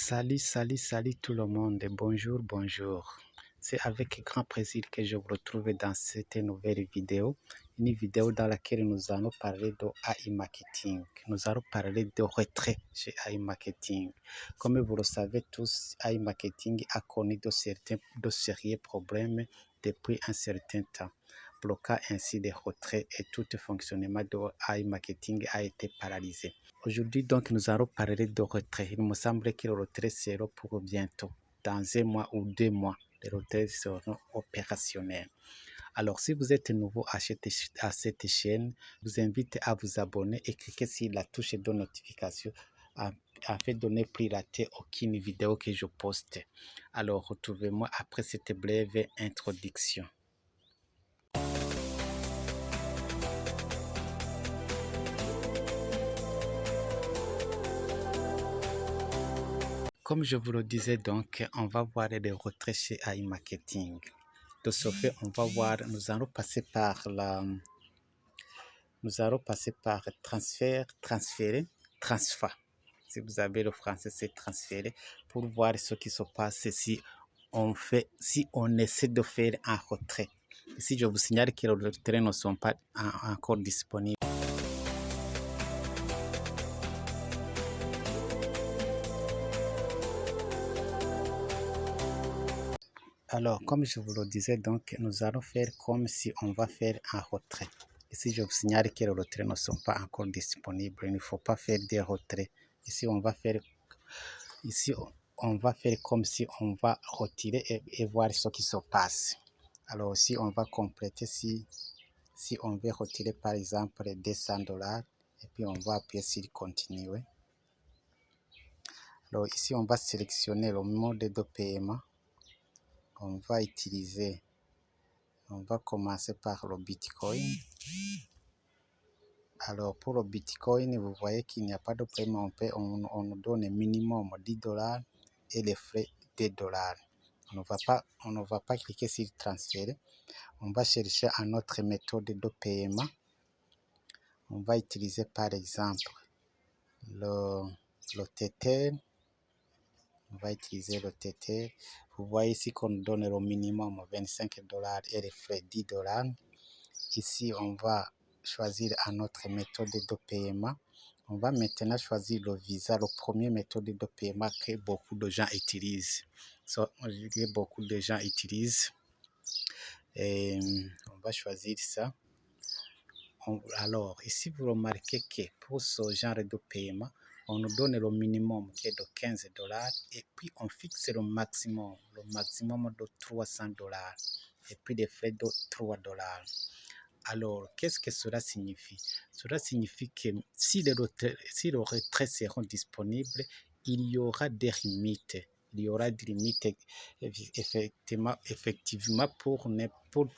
Salut tout le monde, bonjour. C'est avec grand plaisir que je vous retrouve dans cette nouvelle vidéo. Une vidéo dans laquelle nous allons parler de AI Marketing. Nous allons parler de retrait chez AI Marketing. Comme vous le savez tous, AI Marketing a connu de sérieux problèmes depuis un certain temps, bloquant ainsi des retraits et tout le fonctionnement de AI Marketing a été paralysé. Aujourd'hui, donc, nous allons parler de retrait. Il me semble que le retrait sera pour bientôt. Dans 1 mois ou 2 mois, les retraits seront opérationnels. Alors, si vous êtes nouveau à cette chaîne, je vous invite à vous abonner et cliquer sur la touche de notification afin de ne plus rater aucune vidéo que je poste. Alors, retrouvez-moi après cette brève introduction. Comme je vous le disais donc, on va voir les retraits chez AI Marketing. De ce fait, on va voir, nous allons passer par transférer. Si vous avez le français, c'est transférer pour voir ce qui se passe si on essaie de faire un retrait. Ici, je vous signale que les retraits ne sont pas encore disponibles. Alors, comme je vous le disais, donc, nous allons faire comme si on va faire un retrait. Ici, je vous signale que les retraits ne sont pas encore disponibles. Il ne faut pas faire des retraits. Ici, on va faire comme si on va retirer et voir ce qui se passe. Alors, si on va compléter, si on veut retirer par exemple $200, et puis on va appuyer sur continuer. Alors, ici, on va sélectionner le mode de paiement. On va commencer par le Bitcoin. Alors, pour le Bitcoin, vous voyez qu'il n'y a pas de paiement. On nous donne un minimum $10 et les frais $2. On ne va pas cliquer sur transférer. On va chercher une autre méthode de paiement. On va utiliser par exemple le Tether. On va utiliser le Tether. Vous voyez ici qu'on nous donne le minimum $25 et les frais $10. Ici, on va choisir une autre méthode de paiement. On va maintenant choisir le Visa, la première méthode de paiement que beaucoup de gens utilisent. Et on va choisir ça. Alors, ici, vous remarquez que pour ce genre de paiement, on nous donne le minimum qui est de $15 et puis on fixe le maximum de $300 et puis des frais de $3. Alors, qu'est-ce que cela signifie? Cela signifie que si les retraits seront disponibles, il y aura des limites. Il y aura des limites effectivement pour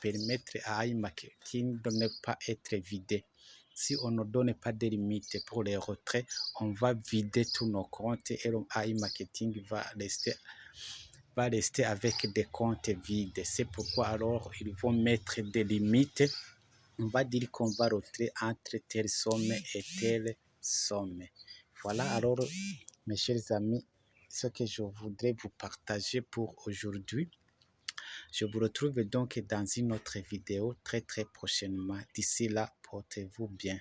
permettre à AI Marketing de ne pas être vidé. Si on ne donne pas de limites pour les retraits, on va vider tous nos comptes et AI Marketing va rester avec des comptes vides. C'est pourquoi alors ils vont mettre des limites. On va dire qu'on va retirer entre telle somme et telle somme. Voilà alors, mes chers amis, ce que je voudrais vous partager pour aujourd'hui. Je vous retrouve donc dans une autre vidéo très prochainement. D'ici là, portez-vous bien.